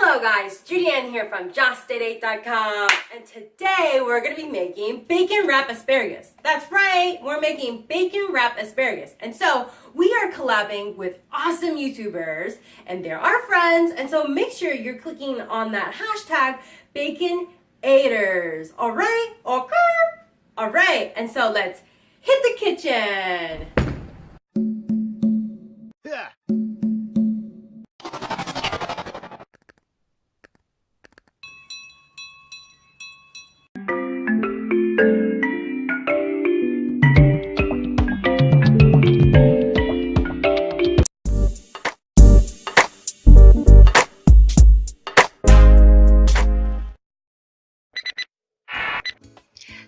Hello guys, Judy-Ann here from Just8Ate.com, and today we're going to be making bacon wrap asparagus. That's right, we're making bacon wrap asparagus. And so we are collabing with awesome YouTubers, and they're our friends, and so make sure you're clicking on that hashtag BaconAters. Alright? Okay? Alright, and so let's hit the kitchen. Yeah.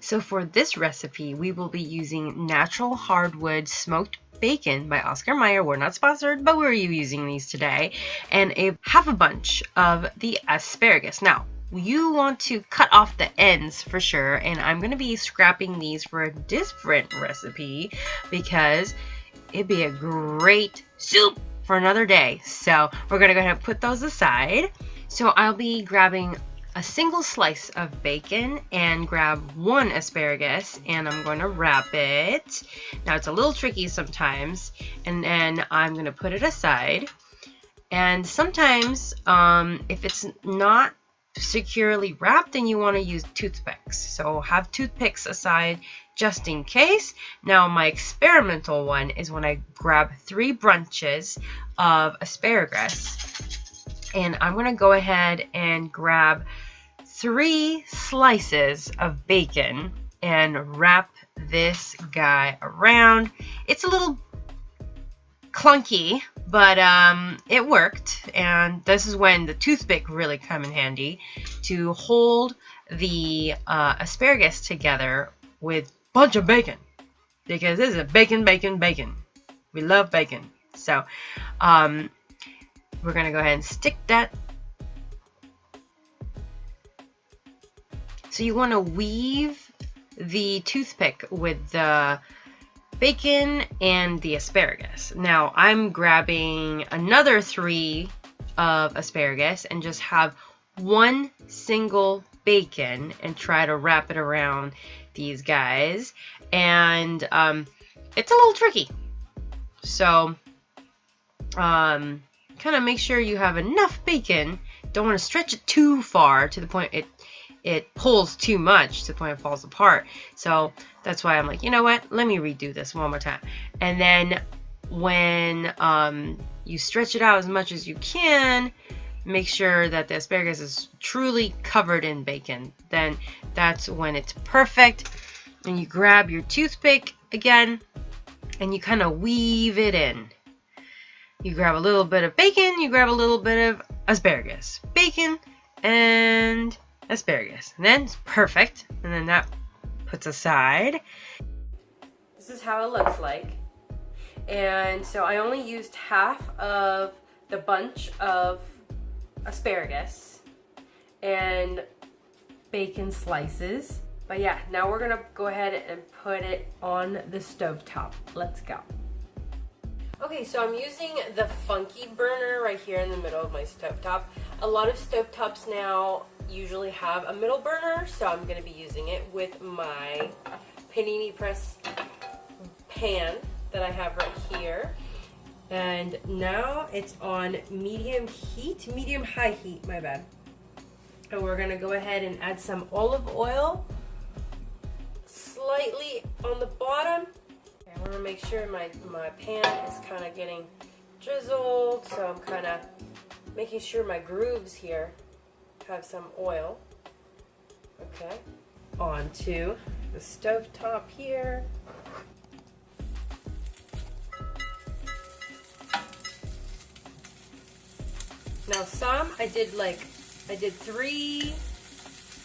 So for this recipe, we will be using natural hardwood smoked bacon by Oscar Mayer. We're not sponsored, but we're using these today. And half a bunch of the asparagus. Now, you want to cut off the ends for sure, and I'm going to be scrapping these for a different recipe because it'd be a great soup for another day. So we're going to go ahead and put those aside. So I'll be grabbing a single slice of bacon and grab one asparagus, and I'm going to wrap it. Now it's a little tricky sometimes, and then I'm going to put it aside. And sometimes if it's not securely wrapped, then you want to use toothpicks. So have toothpicks aside just in case. Now my experimental one is when I grab 3 bunches of asparagus, and I'm going to go ahead and grab 3 slices of bacon and wrap this guy around. It's a little clunky, but it worked, and this is when the toothpick really come in handy to hold the asparagus together with a bunch of bacon, because this is a bacon. We love bacon. So we're gonna go ahead and stick that. So you want to weave the toothpick with the bacon and the asparagus. Now I'm grabbing another 3 of asparagus and just have 1 single bacon and try to wrap it around these guys. And it's a little tricky. So kind of make sure you have enough bacon. Don't want to stretch it too far to the point it pulls too much to the point it falls apart. So that's why I'm like, you know what, let me redo this one more time. And then when you stretch it out as much as you can, make sure that the asparagus is truly covered in bacon. Then that's when it's perfect. And you grab your toothpick again and you kind of weave it in. You grab a little bit of bacon, you grab a little bit of asparagus. Bacon and asparagus. And then it's perfect. And then that puts aside. This is how it looks like. And so I only used half of the bunch of asparagus and bacon slices. But yeah, now we're gonna go ahead and put it on the stovetop. Let's go. Okay, so I'm using the funky burner right here in the middle of my stovetop. A lot of stovetops now usually have a middle burner, so I'm going to be using it with my panini press pan that I have right here. And now it's on medium high heat, my bad. And we're going to go ahead and add some olive oil slightly on the bottom. I want to make sure my pan is kind of getting drizzled, so I'm kind of making sure my grooves here have some oil. Okay, onto the stovetop here. Now some I did 3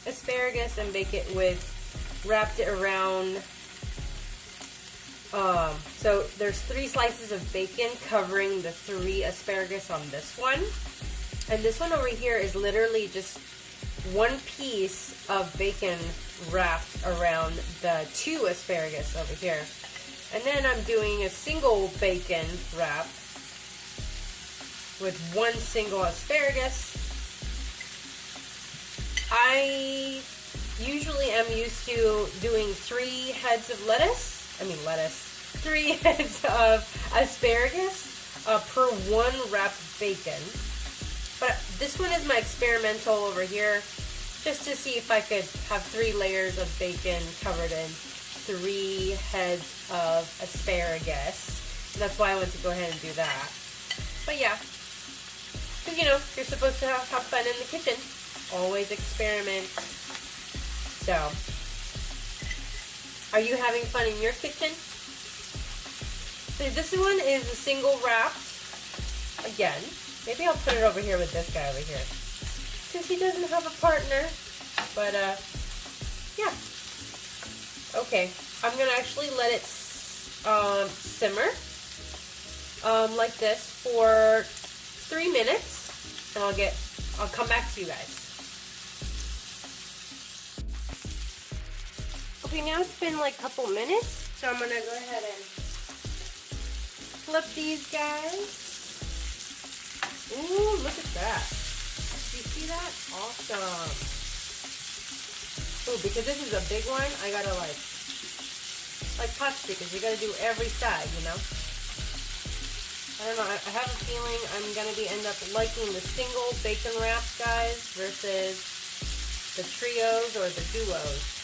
asparagus and bake it with, wrapped it around. So there's 3 slices of bacon covering the 3 asparagus on this one. And this one over here is literally just 1 piece of bacon wrapped around the 2 asparagus over here. And then I'm doing a single bacon wrap with 1 single asparagus. I usually am used to doing 3 heads of three heads of asparagus per 1 wrapped bacon. But this one is my experimental over here, just to see if I could have 3 layers of bacon covered in 3 heads of asparagus. So that's why I went to go ahead and do that. But yeah, because you know, you're supposed to have fun in the kitchen. Always experiment. So, are you having fun in your kitchen? So this one is a single wrapped. Again, maybe I'll put it over here with this guy over here, since he doesn't have a partner. But yeah. Okay, I'm gonna actually let it simmer like this for 3 minutes, and I'll come back to you guys. Okay, now it's been like a couple minutes, so I'm gonna go ahead and flip these guys. Ooh, look at that. Do you see that? Awesome. Ooh, because this is a big one, I gotta like pot stickers, you gotta do every side, you know? I don't know, I have a feeling I'm gonna end up liking the single bacon wraps, guys, versus the trios or the duos.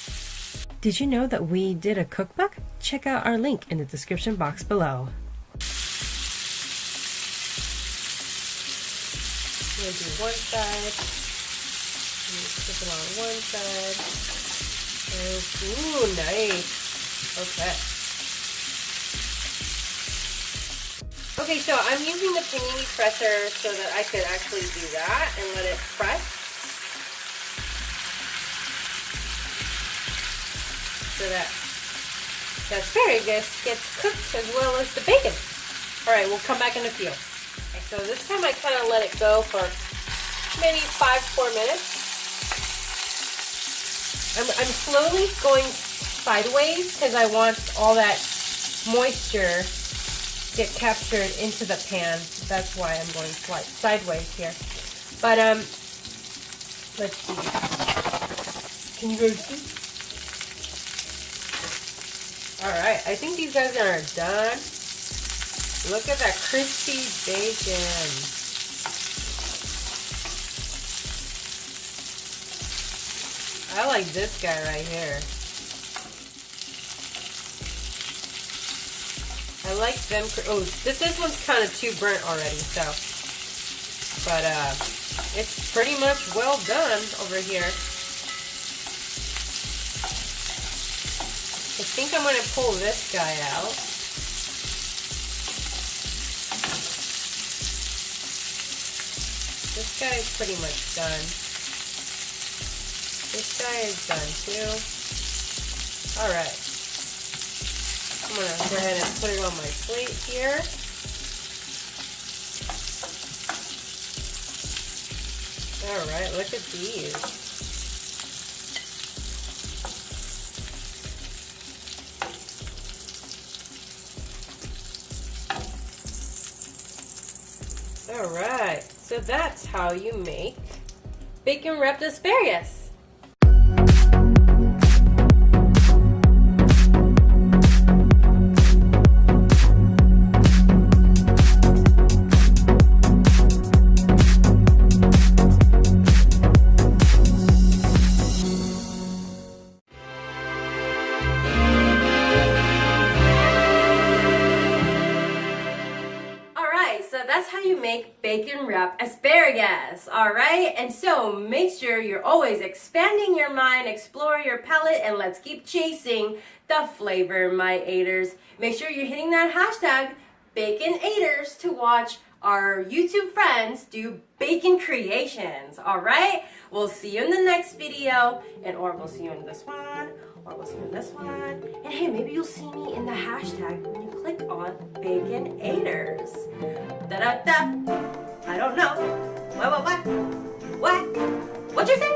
Did you know that we did a cookbook? Check out our link in the description box below. I'm going to do one side, flip it on one side, and ooh, nice, okay. Okay, so I'm using the panini presser so that I could actually do that and let it press. So that the asparagus gets cooked as well as the bacon. Alright, we'll come back in a few. Okay, so this time I kind of let it go for maybe 5-4 minutes. I'm slowly going sideways because I want all that moisture get captured into the pan. That's why I'm going sideways here. But let's see. Can you guys see? Alright, I think these guys are done. Look at that crispy bacon. I like this guy right here. I like them. Oh, this one's kind of too burnt already, so. But it's pretty much well done over here. I think I'm going to pull this guy out. This guy is pretty much done. This guy is done too. Alright. I'm going to go ahead and put it on my plate here. Alright, look at these. Alright, so that's how you make bacon wrapped asparagus. That's how you make bacon wrapped asparagus, alright? And so make sure you're always expanding your mind, explore your palate, and let's keep chasing the flavor, my aters. Make sure you're hitting that hashtag BaconAters to watch our YouTube friends do bacon creations, alright? We'll see you in the next video, or we'll see you in this one, or we'll see you in this one. And hey, maybe you'll see me in the hashtag when you click on BaconAters. Da-da-da. I don't know. What? What'd you say?